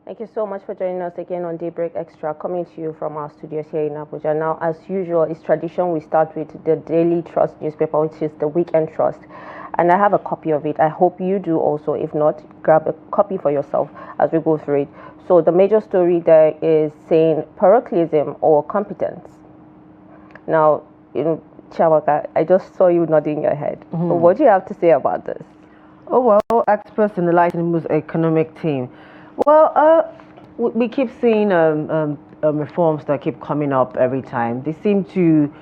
Thank you so much for joining us again on Daybreak Extra, coming to you from our studios here in Abuja. Now, as usual, it's tradition we start with the Daily Trust newspaper, which is the Weekend Trust. And I have a copy of it. I hope you do also. If not, grab a copy for yourself as we go through it. So the major story there is saying parochialism or competence. Now, Chawaka, I just saw you nodding your head. What do you have to say about this? Oh, well, experts in the tinubu's economic team. Well, we keep seeing reforms that keep coming up every time. They seem to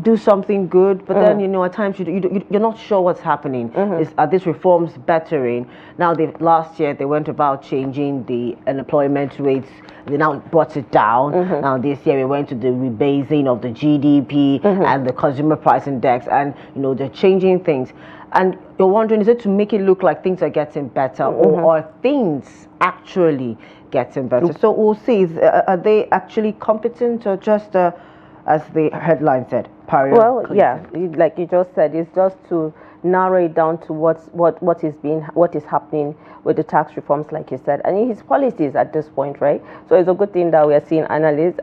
do something good, but then at times you're not sure what's happening. Are these reforms bettering? Now, last year they went about changing the unemployment rates. They now brought it down. Now this year we went to the rebasing of the GDP and the consumer price index, and they're changing things. And you're wondering, is it to make it look like things are getting better, or are things actually getting better? So we'll see. Are they actually competent, or just as the headline said, well, yeah, like you just said, it's just to narrow it down to what is happening with the tax reforms, like you said, and his policies at this point, right? So it's a good thing that we are seeing analysts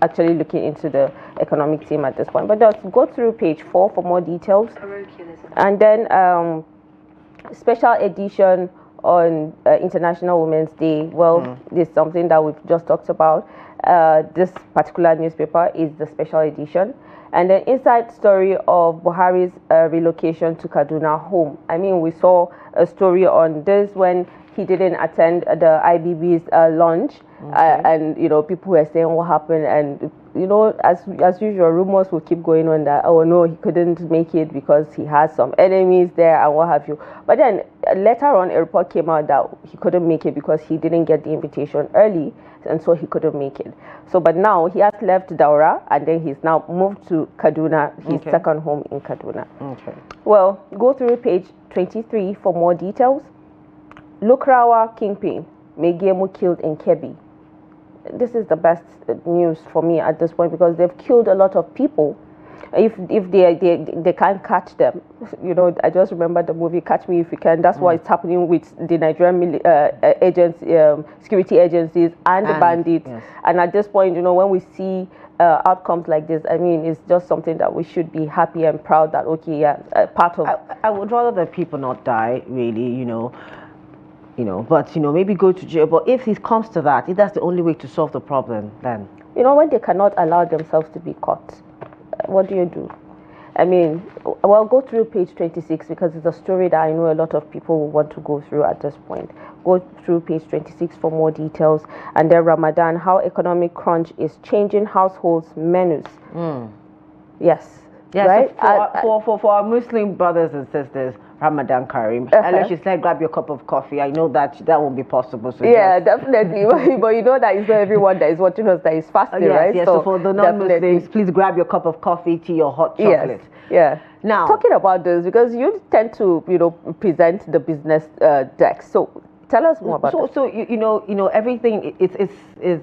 actually looking into the economic team at this point. But let's go through page 4 for more details, and then special edition on International Women's Day. Well, this is something that we've just talked about. This particular newspaper is the special edition. And the inside story of Buhari's relocation to Kaduna home. I mean, we saw a story on this when he didn't attend the IBB's launch, and people were saying what happened, and as usual, rumors will keep going on that, oh no, he couldn't make it because he has some enemies there and what have you. But then later on, a report came out that he couldn't make it because he didn't get the invitation early, and so he couldn't make it. So, but now he has left Daura, and then he's now moved to Kaduna, his second home in Kaduna. Well, go through page 23 for more details. Lukrawa kingpin, Megemu killed in Kebbi. This is the best news for me at this point, because they've killed a lot of people. If they can't catch them, I just remember the movie Catch Me If You Can. That's what is happening with the Nigerian security agencies and the bandits. Yes. And at this point, when we see outcomes like this, I mean, it's just something that we should be happy and proud that part of. I would rather that people not die, really, but maybe go to jail. But if it comes to that, if that's the only way to solve the problem, then when they cannot allow themselves to be caught, what do you do? I mean, well, go through page 26, because it's a story that I know a lot of people will want to go through at this point. Go through page 26 for more details. And then Ramadan, how economic crunch is changing households' menus. Yes. Yes, right? So for our Muslim brothers and sisters, Ramadan Kareem. Unless you said grab your cup of coffee, I know that won't be possible. So yeah, definitely. But you know that it's not everyone that is watching us that is fasting, right? Yes. So for the non-Muslims, please grab your cup of coffee, tea, or hot chocolate. Yes. Yeah. Now, talking about this, because you tend to present the business deck. So tell us more about it. So everything is.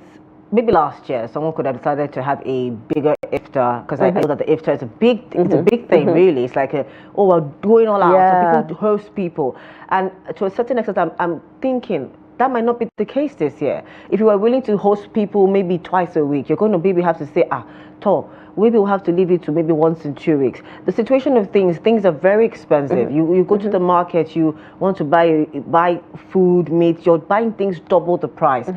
Maybe last year, someone could have decided to have a bigger iftar, because I know that the iftar is a big thing, really. It's like, we're going all out. Yeah. So people host people. And to a certain extent, I'm thinking that might not be the case this year. If you are willing to host people maybe twice a week, you're going to maybe have to say, maybe we'll have to leave it to maybe once in 2 weeks. The situation of things are very expensive. You go to the market, you want to buy food, meat, you're buying things double the price.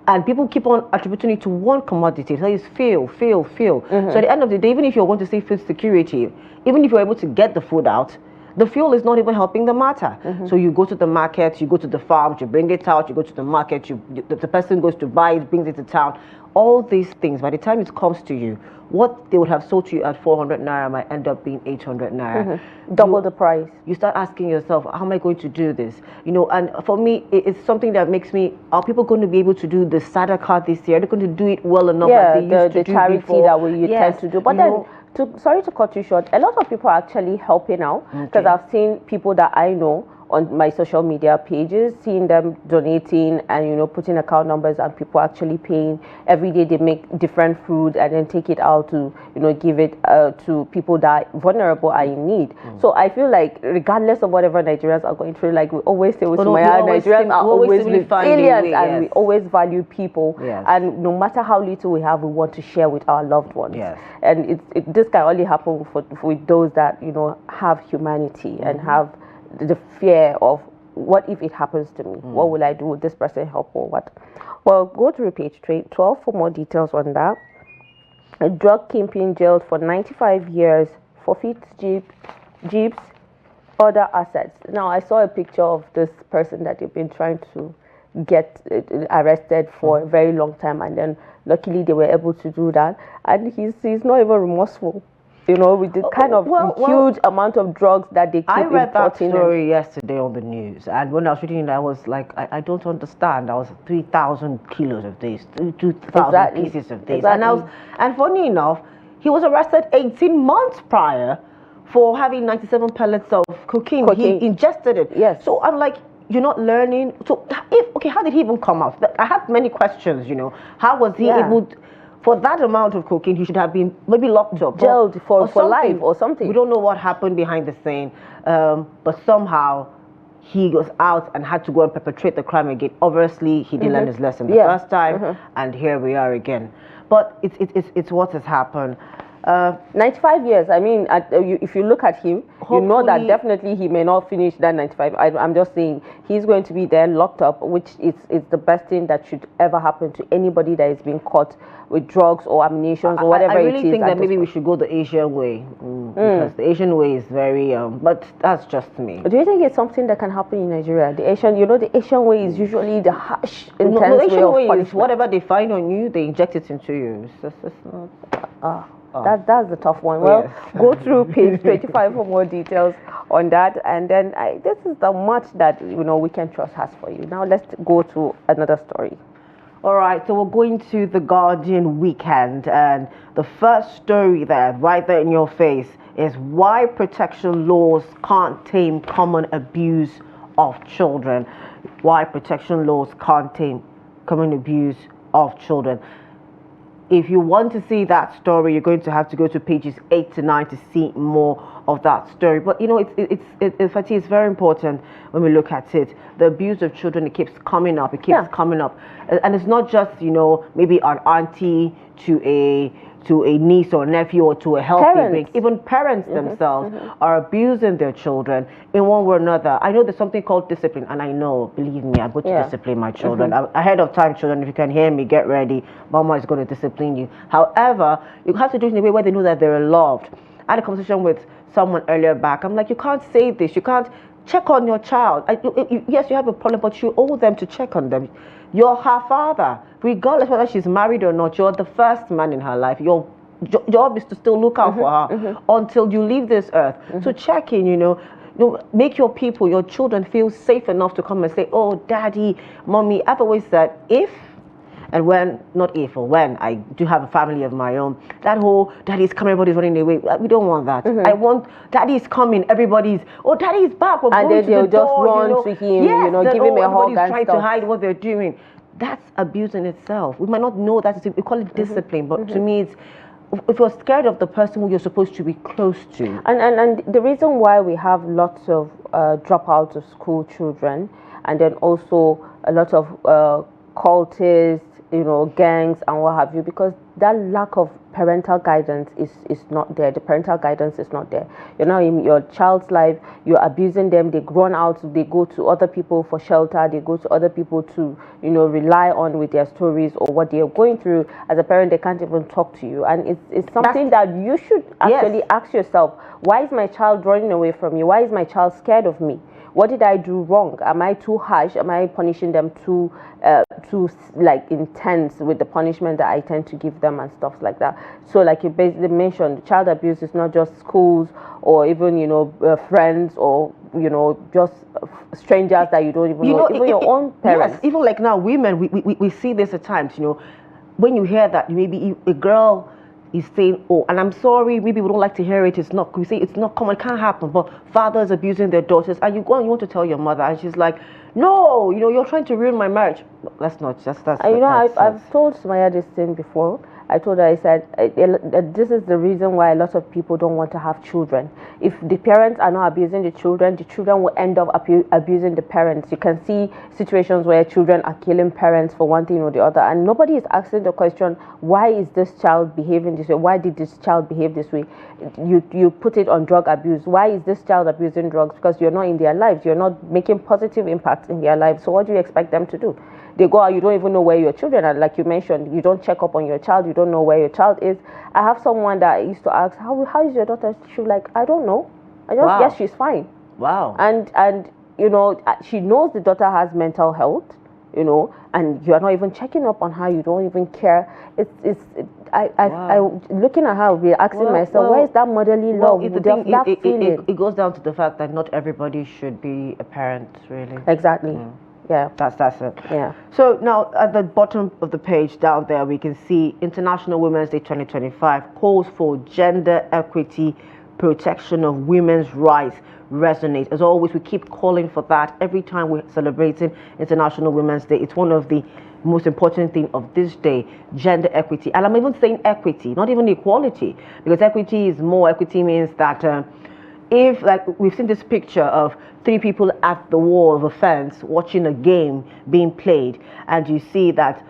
And people keep on attributing it to one commodity. So it's fuel. So at the end of the day, even if you're going to say food security, even if you're able to get the food out, the fuel is not even helping the matter. So you go to the market, you go to the farms, you bring it out, you go to the market, the person goes to buy it, brings it to town. All these things, by the time it comes to you, what they would have sold to you at 400 naira might end up being 800 naira. Double the price. You start asking yourself, how am I going to do this? And for me, it's something that makes me, are people going to be able to do the sadaqah this year? Are they going to do it well enough like they used to do charity before? That we tend to do. But then, sorry to cut you short, a lot of people are actually helping out, because I've seen people that I know on my social media pages, seeing them donating and, you know, putting account numbers and people actually paying. Every day they make different food and then take it out to, you know, give it to people that are vulnerable are in need. So I feel like regardless of whatever Nigerians are going through, like we always say with Sumaya, Nigerians are always resilient and we always value people. And no matter how little we have, we want to share with our loved ones. And this can only happen with those that, you know, have humanity and have the fear of what if it happens to me? What will I do? Would this person help or what? Well, go to page 12 for more details on that. A drug kingpin jailed for 95 years, forfeits jeeps, other assets. Now, I saw a picture of this person that they've been trying to get arrested for a very long time, and then luckily they were able to do that. And he's not even remorseful. You know, with the kind of huge amount of drugs that they keep importing. I read that story yesterday on the news, and when I was reading it, I was like, I don't understand. I was 3,000 kilos of this, 2,000 pieces of this. And funny enough, he was arrested 18 months prior for having 97 pellets of cocaine. He ingested it. So I'm like, you're not learning. So how did he even come out? I have many questions, you know. How was he able to, for that amount of cocaine, he should have been maybe locked up, jailed for life or something. We don't know what happened behind the scene, but somehow he was out and had to go and perpetrate the crime again. Obviously, he didn't learn his lesson the first time, and here we are again. But it's what has happened. 95 years. I mean, if you look at him, you know that definitely he may not finish that 95. I'm just saying he's going to be there locked up, which is the best thing that should ever happen to anybody that is being caught with drugs or ammunition or whatever it is. I really think that maybe we should go the Asian way because the Asian way is very. But that's just me. Do you think it's something that can happen in Nigeria? The Asian way is usually the harsh, intense the Asian way of is whatever they find on you, they inject it into you. It's not. That's the tough one. Well, go through page 25 for more details on that. And then this is the much that, you know, Weekend Trust has for you. Now let's go to another story. All right, so we're going to the Guardian Weekend, and the first story there, right there in your face, is why protection laws can't tame common abuse of children. Why protection laws can't tame common abuse of children. If you want to see that story, you're going to have to go to pages 8 to 9 to see more of that story. But you know, Fatih, it's very important when we look at it. The abuse of children, it keeps coming up. It keeps coming up, and it's not just, you know, maybe an auntie to a niece or nephew or to a healthy being. Even parents themselves are abusing their children in one way or another. I know there's something called discipline, and I know, believe me, I'm going to discipline my children. Ahead of time, children, if you can hear me, get ready. Mama is going to discipline you. However, you have to do it in a way where they know that they're loved. I had a conversation with someone earlier back. I'm like, you can't say this. You can't check on your child. Yes, you have a problem, but you owe them to check on them. You're her father. Regardless whether she's married or not, you're the first man in her life. Your job is to still look out for her until you leave this earth. So check in, you know, make your people, your children feel safe enough to come and say, oh, daddy, mommy. I've always said, if and when, not if or when, I do have a family of my own, that whole daddy's coming, everybody's running away, we don't want that. I want daddy's coming, everybody's, oh, daddy's back, we're and going then they'll just run to him, you know, give him a hug and trying to hide what they're doing. That's abuse in itself. We might not know that, we call it discipline, but to me it's, if you're scared of the person who you're supposed to be close to. And the reason why we have lots of dropouts of school children, and then also a lot of cultists, you know, gangs and what have you, because that lack of parental guidance is not there. The parental guidance is not there. You know, in your child's life, you're abusing them, they grown out, they go to other people for shelter, they go to other people to, you know, rely on with their stories or what they're going through. As a parent, they can't even talk to you. And it's something that you should actually ask yourself, why is my child running away from me? Why is my child scared of me? What did I do wrong? Am I too harsh? Am I punishing them too like intense with the punishment that I tend to give them and stuff like that? So like you basically mentioned, child abuse is not just schools or even, you know, friends or, you know, just strangers that you don't even know, even your own parents. Yes, even like now, women, we see this at times, you know, when you hear that maybe a girl is saying, oh, and I'm sorry, maybe we don't like to hear it. It's not, we say it's not common, it can't happen. But fathers abusing their daughters, and you go and you want to tell your mother, and she's like, no, you're trying to ruin my marriage. That's not just that's. I've told Sumaya this thing before. I told her, I said, this is the reason why a lot of people don't want to have children. If the parents are not abusing the children will end up abusing the parents. You can see situations where children are killing parents for one thing or the other, and nobody is asking the question, why is this child behaving this way? Why did this child behave this way? You put it on drug abuse. Why is this child abusing drugs? Because you're not in their lives. You're not making positive impact in their lives. So what do you expect them to do? They go out, you don't even know where your children are. Like you mentioned, you don't check up on your child, you don't know where your child is. I have someone that I used to ask, how is your daughter? She was like, I don't know. I just guess she's fine. Wow. And she knows the daughter has mental health, and you are not even checking up on her, you don't even care. I looking at her, I'll be asking myself, where is that motherly love? It goes down to the fact that not everybody should be a parent, really. Exactly. Yeah, that's it. Yeah. So now at the bottom of the page down there, we can see International Women's Day 2025 calls for gender equity, protection of women's rights resonate. As always, we keep calling for that every time we're celebrating International Women's Day. It's one of the most important thing of this day, gender equity. And I'm even saying equity, not even equality, because equity is more. Equity means that if, like, we've seen this picture of 3 people at the wall of a fence watching a game being played, and you see that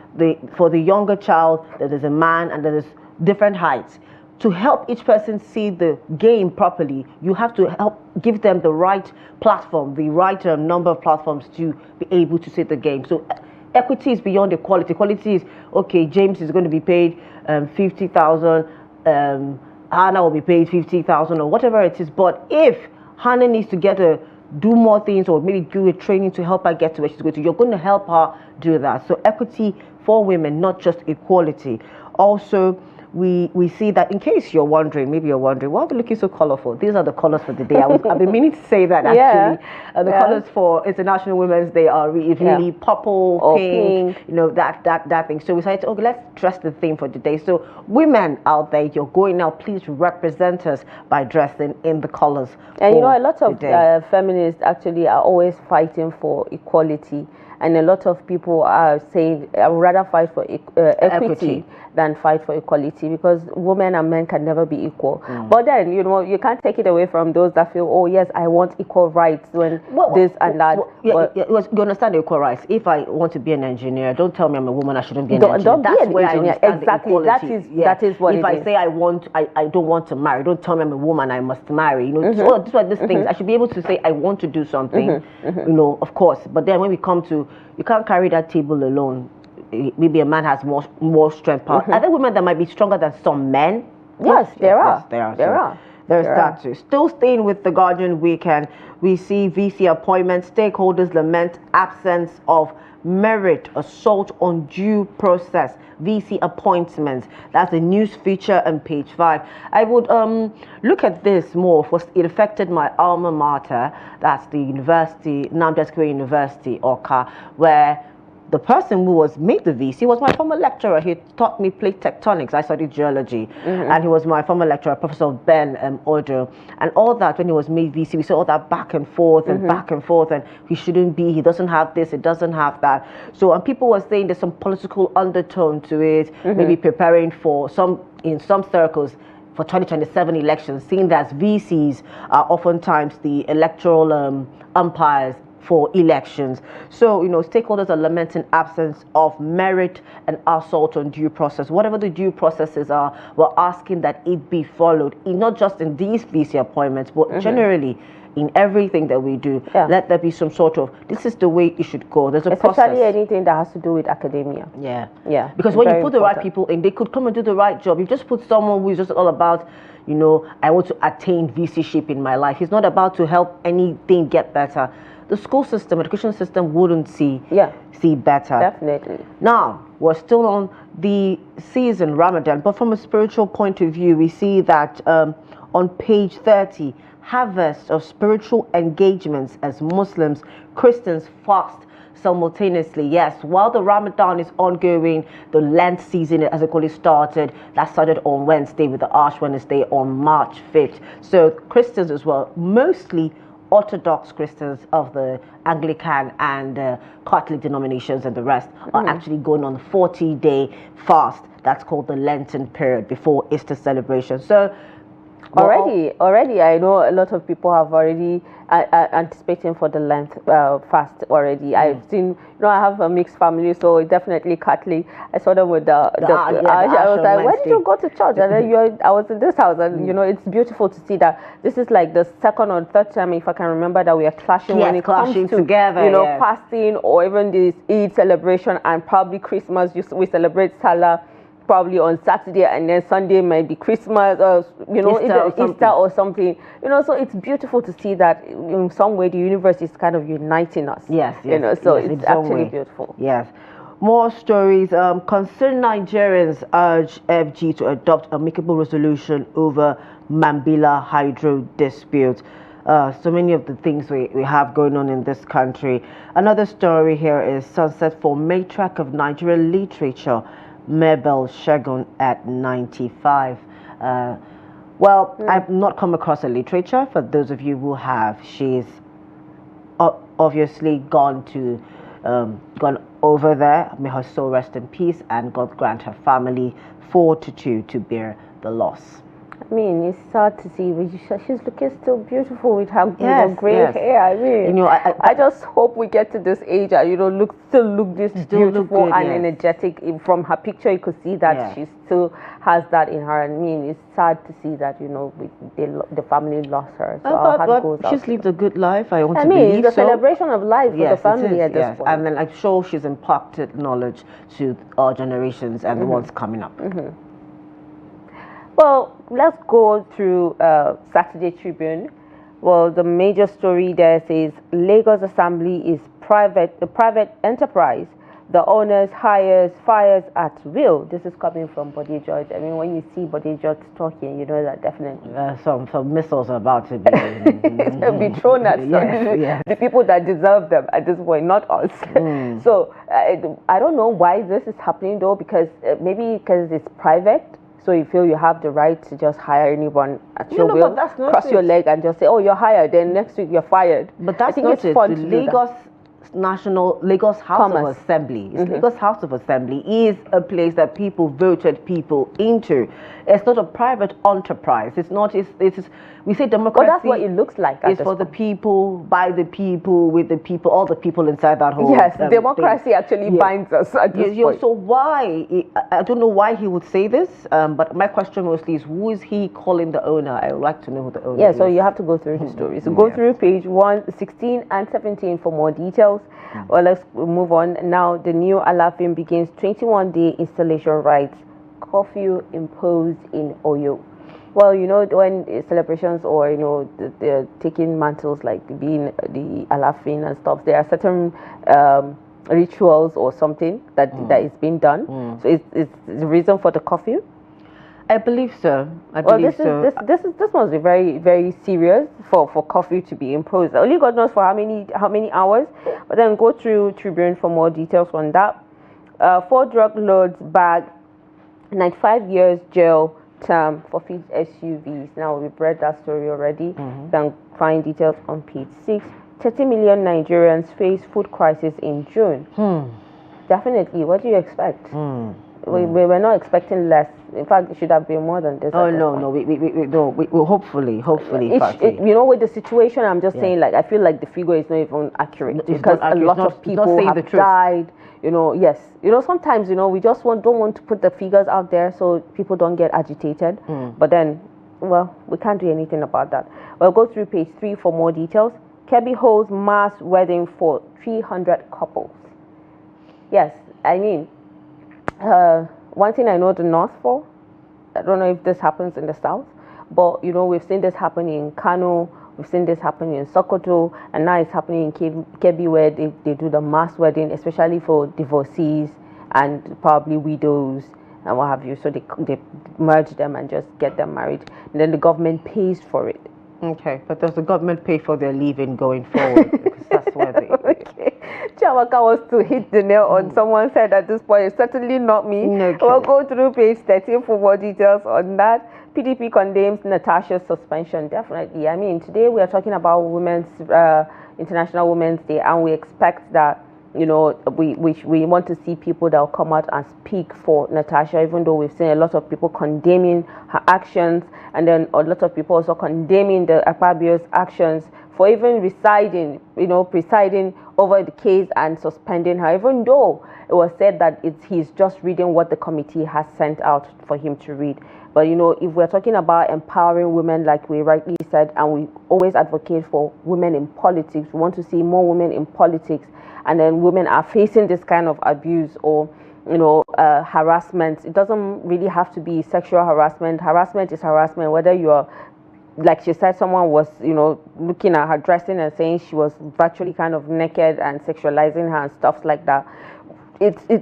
for the younger child, there is a man and there is different heights. To help each person see the game properly, you have to help give them the right platform, the right number of platforms to be able to see the game. So equity is beyond equality. Equality is, okay, James is going to be paid 50,000, Hannah will be paid 50,000 or whatever it is. But if Hannah needs to do more things, or maybe do a training to help her get to where she's going to, you're going to help her do that. So equity for women, not just equality. Also, we see that, in case you're wondering, maybe you're wondering, why are we looking so colorful? These are the colors for the day. I've been meaning to say that, actually. The colors for International Women's Day are really purple, or pink, that thing. So we decided, okay, let's dress the theme for the day. So women out there, you're going now, please represent us by dressing in the colors. And a lot of feminists actually are always fighting for equality. And a lot of people are saying, I would rather fight for equity than fight for equality, because women and men can never be equal. But then, you can't take it away from those that feel, oh yes, I want equal rights when this and that. You understand the equal rights. If I want to be an engineer, don't tell me I'm a woman, I shouldn't be an engineer. Don't be an engineer. Exactly. That is what if I say I don't want to marry, don't tell me I'm a woman, I must marry. So these are these things. I should be able to say I want to do something, of course. But then when we come to, you can't carry that table alone. Maybe a man has more strength power. Are there women that might be stronger than some men? Yes, there are. There's that too. Still staying with the Guardian weekend, we see VC appointments. Stakeholders lament absence of merit, assault on due process. VC appointments. That's the news feature on page 5. I would look at this more, for it affected my alma mater. That's the university, Nnamdi Azikiwe University, Awka, where the person who was made the VC was my former lecturer. He taught me plate tectonics. I studied geology. And he was my former lecturer, Professor Ben Ojo. And all that, when he was made VC, we saw all that back and forth and back and forth, and he shouldn't be, he doesn't have this, he doesn't have that. So, and people were saying there's some political undertone to it, maybe preparing for in some circles, for 2027 elections, seeing that VCs are oftentimes the electoral umpires for elections. So, stakeholders are lamenting absence of merit and assault on due process. Whatever the due processes are, we're asking that it be followed, not just in these VC appointments, but generally in everything that we do. Let there be some sort of, this is the way it should go. There's a process. Especially anything that has to do with academia. Because when you put the right people in, they could come and do the right job. You just put someone who is just all about, I want to attain VC-ship in my life. He's not about to help anything get better. The school system, education system wouldn't see better. Definitely. Now, we're still on the season, Ramadan, but from a spiritual point of view, we see that on page 30, harvest of spiritual engagements as Muslims, Christians fast simultaneously. Yes, while the Ramadan is ongoing, the Lent season, as I call it, started. That started on Wednesday with the Ash Wednesday on March 5th. So Christians as well, mostly Orthodox Christians of the Anglican and Catholic denominations and the rest are actually going on a 40-day fast. That's called the Lenten period before Easter celebration. So already I know a lot of people have already anticipating for the Lent fast already. I've seen, I have a mixed family, so definitely Catholic. I saw them with the I was like, where did you go to church? And then I was in this house, and it's beautiful to see that this is like the second or third time, if I can remember, that we are clashing when it comes to together, fasting, or even this Eid celebration, and probably Christmas. We celebrate Salah probably on Saturday, and then Sunday might be Christmas, or Easter or something. So it's beautiful to see that in some way the universe is kind of uniting us. Yes. So it's actually beautiful. Yes. More stories. Concerned Nigerians urge FG to adopt amicable resolution over Mambila hydro dispute. So many of the things we have going on in this country. Another story here is sunset for matriarch of Nigerian literature, Mabel Shegun, at 95. I've not come across her literature. For those of you who have, she's obviously gone over there. May her soul rest in peace, and God grant her family fortitude to bear the loss. I mean, it's sad to see, but she's looking still beautiful with her gray hair. I mean, I just hope we get to this age and still look this beautiful and energetic. From her picture, you could see that she still has that in her. I mean, it's sad to see that the family lost her. So our heart goes out. She's lived a good life. I mean, it's a celebration of life for the family at this point. And then I'm sure she's imparted knowledge to our generations and the ones coming up. Well, let's go through Saturday Tribune. Well, the major story there says Lagos Assembly is a private enterprise. The owners fires at will. This is coming from Bode George. I mean, when you see Bode George talking, you know that definitely some missiles are about to be thrown at the people that deserve them at this point, not us. So I don't know why this is happening though, because maybe because it's private. So you feel you have the right to just hire anyone at your will, cross your leg and just say, oh, you're hired, then next week you're fired. But that's not it. Lagos House of Assembly. Lagos House of Assembly is a place that people voted people into. It's not a private enterprise. It's not. We say democracy. But that's what it looks like. It's for the people, by the people, with the people, all the people inside that whole. Yes, democracy actually binds us at this point. So why? I don't know why he would say this. But my question mostly is, who is he calling the owner? I would like to know who the owner is. Yeah, so you have to go through his story. So go through page 16 and 17 for more details. Well, let's move on. Now, the new Alafin begins 21-day installation rights. Curfew imposed in Oyo. Well, when celebrations or, they're taking mantles like being the Alafin and stuff, there are certain rituals or something that is being done. So it's the reason for the curfew? I believe so. This must be very, very serious for curfew to be imposed. Only God knows for how many hours. But then go through Tribune for more details on that. 4 drug lords bag, 95 years jail term for fleet SUVs. Now we've read that story already. Then find details on page 6. 30 million Nigerians face food crisis in June. Definitely. What do you expect? We were not expecting less. In fact, it should have been more than this. Oh no! We hopefully. With the situation, I'm just saying, like, I feel like the figure is not even accurate because a lot of people have died. Yes. Sometimes we just don't want to put the figures out there so people don't get agitated. But then, well, we can't do anything about that. We'll go through page 3 for more details. Kebbi holds mass wedding for 300 couples. Yes, I mean. One thing I know the North for, I don't know if this happens in the South, but we've seen this happen in Kano, we've seen this happen in Sokoto, and now it's happening in Kebbi, where they do the mass wedding, especially for divorcees and probably widows and what have you. So they merge them and just get them married, and then the government pays for it. Okay, but does the government pay for their leaving going forward? Because that's where they... Okay. Chiamaka was to hit the nail on someone's head at this point. It's certainly not me. Okay. We'll go through page 13 for more details on that. PDP condemns Natasha's suspension. Definitely. I mean, today we are talking about International Women's Day, and we expect that, you know, we want to see people that will come out and speak for Natasha, even though we've seen a lot of people condemning her actions, and then a lot of people also condemning the Akpabio's actions for even presiding over the case and suspending her, even though it was said that he's just reading what the committee has sent out for him to read. But, you know, if we're talking about empowering women, like we rightly said, and we always advocate for women in politics, we want to see more women in politics, and then women are facing this kind of abuse or, you know, harassment. It doesn't really have to be sexual harassment. Harassment is harassment, whether you're, like she said, someone was, you know, looking at her dressing and saying she was virtually kind of naked and sexualizing her and stuff like that.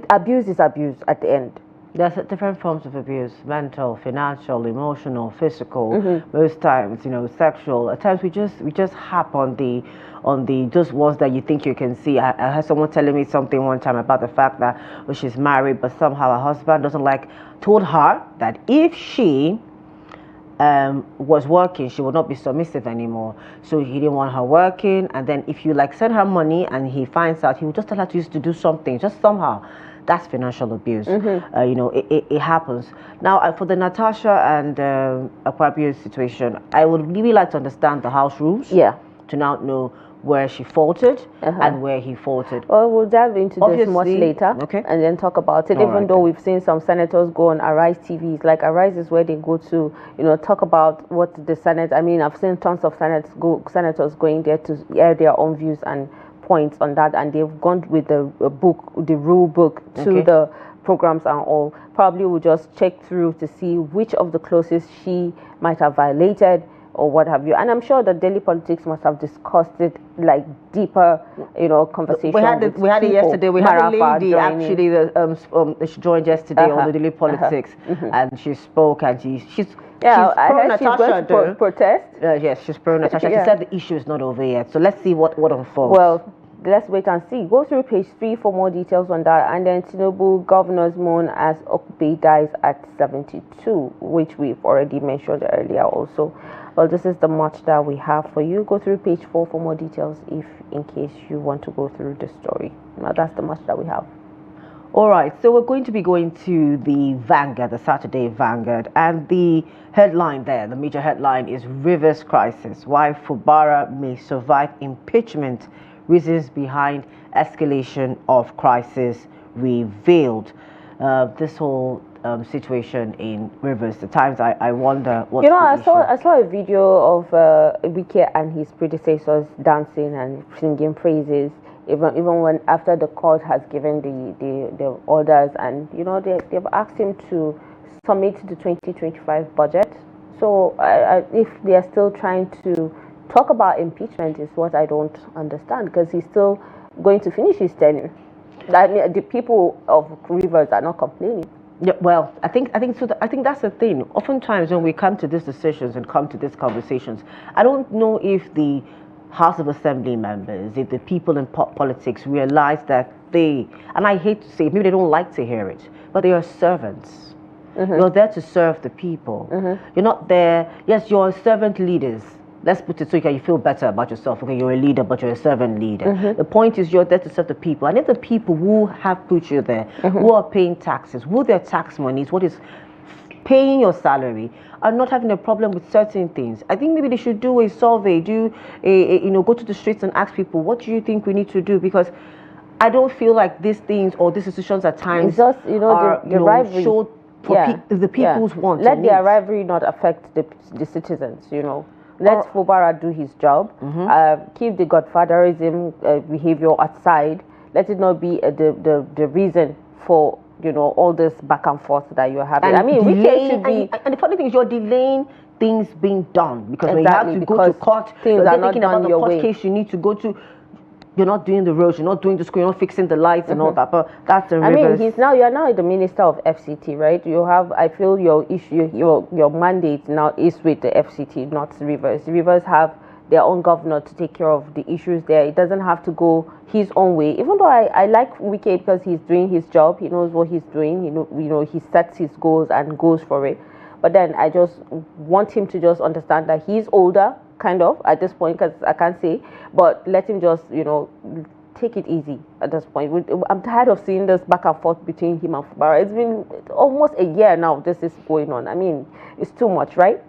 Abuse is abuse at the end. There's different forms of abuse: mental, financial, emotional, physical. Most times, you know, sexual. At times we just hop on the just ones that you think you can see. I had someone telling me something one time about the fact that she's married, but somehow her husband told her that if she was working, she would not be submissive anymore. So he didn't want her working, and then if you send her money and he finds out, he would just tell her to do something, just somehow. That's financial abuse. You know, it happens. Now, for the Natasha and Akpabio situation, I would really like to understand the house rules. Yeah. To now know where she faulted and where he faulted. Well, we'll dive into this much later, and then talk about it. Even though we've seen some senators go on Arise TV, it's like Arise is where they go to, you know, talk about what the Senate. I mean, I've seen tons of senators going there to air their own views and points on that, and they've gone with the rule book to the programs and all. Probably we'll just check through to see which of the clauses she might have violated or what have you. And I'm sure that Daily Politics must have discussed it deeper, you know, conversation. We had it yesterday. We had a lady actually she joined yesterday on the Daily Politics, and she spoke, and she's I heard she's going to protest. Yes, she's pro Natasha. She said the issue is not over yet. So let's see what unfolds. Well, let's wait and see. Go through page 3 for more details on that. And then Tinubu governors mourn as Okupe dies at 72, which we've already mentioned earlier also. Well, this is the much that we have for you. Go through page 4 for more details in case you want to go through the story. Now, that's the much that we have. All right, so we're going to be going to the Vanguard, the Saturday Vanguard, and the headline there, the major headline is Rivers Crisis, why Fubara may survive impeachment, reasons behind escalation of crisis revealed. This whole situation in Rivers, at times I wonder what. You know, I saw a video of Wike and his predecessors dancing and singing praises. Even when after the court has given the orders, and you know they've asked him to submit the 2025 budget. So if they are still trying to talk about impeachment, is what I don't understand, because he's still going to finish his tenure. I mean, the people of Rivers are not complaining. Yeah, well, I think so. I think that's the thing. Oftentimes when we come to these decisions and come to these conversations, I don't know if the House of Assembly members, if the people in politics realize that they, and I hate to say it, maybe they don't like to hear it, but they are servants. You're there to serve the people. You're not there, yes, you're servant leaders. Let's put it so you feel better about yourself. Okay, you're a leader, but you're a servant leader. The point is you're there to serve the people. And if the people who have put you there, who are paying taxes, who their tax monies, what is paying your salary, are not having a problem with certain things, I think maybe they should do a survey, go to the streets and ask people, what do you think we need to do? Because I don't feel like these things or these decisions at times just, are the rivalry showed for the people's wants. Let their rivalry not affect the citizens, Let Fubara do his job. Keep the godfatherism behavior aside. Let it not be the reason for all this back and forth that you're having. And the funny thing is you're delaying things being done, because when you have to go to court, things are not thinking about done the court case you need to go to. You're not doing the roads, you're not doing the school, you're not fixing the lights and all that. But that's the Rivers. You're now the minister of FCT, right? You have, I feel your issue, your mandate now is with the FCT, not Rivers. Rivers have their own governor to take care of the issues there. It doesn't have to go his own way. Even though I like Wike because he's doing his job, he knows what he's doing. He sets his goals and goes for it. But then I just want him to just understand that he's older, kind of, at this point, because I can't say, but let him just, take it easy at this point. I'm tired of seeing this back and forth between him and Fubara. It's been almost a year now this is going on. I mean, it's too much, right?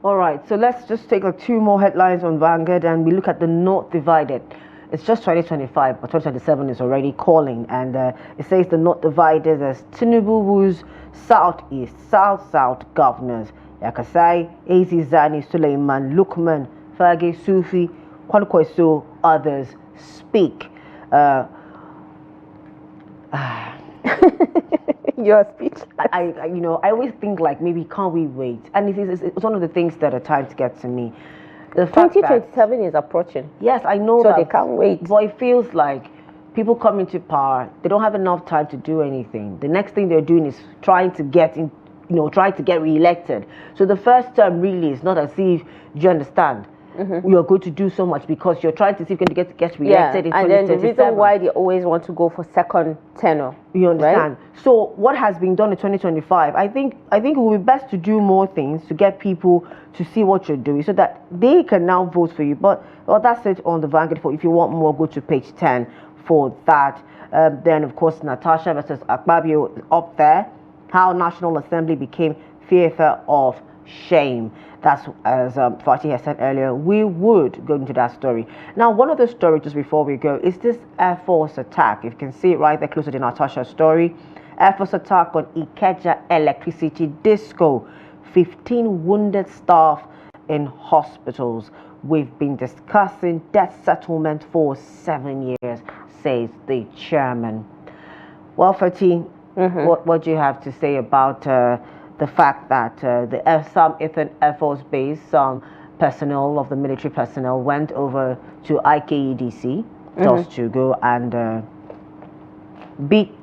All right, so let's just take two more headlines on Vanguard, and we look at the North divided. It's just 2025, but 2027 is already calling, and it says the North divided as Tinubu woos Southeast, South governors. Yakasai, Azizani, Suleiman, Lukman, Fage, Sufi, Kwankweso, others speak. Your speech. I always think like maybe can't we wait? And it's one of the things that at times get to me. The 2027 is approaching. Yes, I know so that. They can't wait. But it feels like people come into power, they don't have enough time to do anything. The next thing they're doing is trying to get re-elected. So the first term really is not as if you understand. You're going to do so much because you're trying to see if you can get re-elected in 2027. And then the reason why they always want to go for second tenure. You understand? Right? So what has been done in 2025, I think it would be best to do more things to get people to see what you're doing so that they can now vote for you. But that's it on the Vanguard. If you want more, go to page 10 for that. Then, of course, Natasha versus Akpabio up there. How National Assembly became theatre of shame. That's, as Fatih has said earlier, we would go into that story. Now, one of the stories just before we go is this Air Force attack. You can see it right there close to the Natasha story. Air Force attack on Ikeja Electricity Disco. 15 wounded staff in hospitals. We've been discussing debt settlement for 7 years, says the chairman. Well, Fatih, what do you have to say about the fact that some Air Force Base, some personnel of the military personnel went over to IKEDC just to go and beat,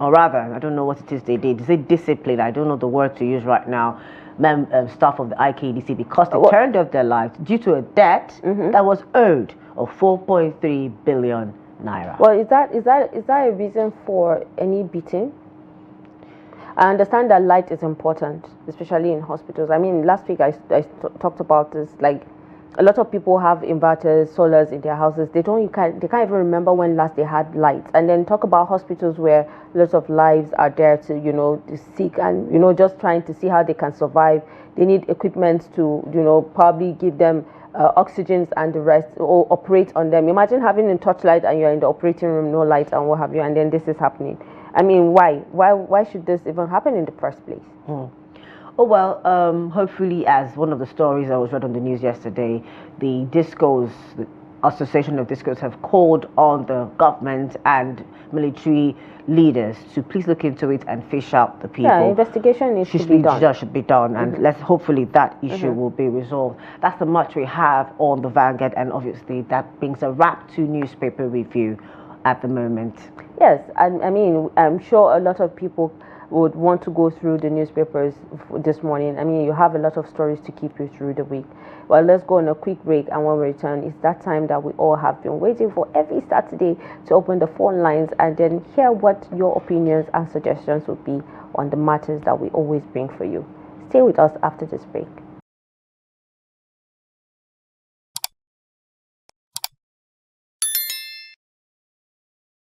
or rather, I don't know what it is they did. Is it discipline? I don't know the word to use right now. Staff of the IKEDC because they turned off their lives due to a debt that was owed of 4.3 billion naira. Well, is that a reason for any beating? I understand that light is important, especially in hospitals. I mean, last week I talked about this. Like, a lot of people have inverters, solars in their houses. They can't even remember when last they had lights. And then talk about hospitals where lots of lives are there to to seek and just trying to see how they can survive. They need equipment to probably give them oxygens and the rest, or operate on them. Imagine having a torchlight and you're in the operating room, no light and what have you, and then this is happening. I mean, why should this even happen in the first place? Oh, well, hopefully, as one of the stories I was read on the news yesterday, the Association of Discos have called on the government and military leaders to please look into it and fish out the people. Yeah, investigation needs to be done. Should be done, and let's hopefully that issue will be resolved. That's the much we have on the Vanguard, and obviously that brings a wrap to newspaper review at the moment. Yes, I mean, I'm sure a lot of people would want to go through the newspapers this morning. I mean, you have a lot of stories to keep you through the week. Well, let's go on a quick break, and when we return, it's that time that we all have been waiting for every Saturday to open the phone lines and then hear what your opinions and suggestions would be on the matters that we always bring for you. Stay with us after this break.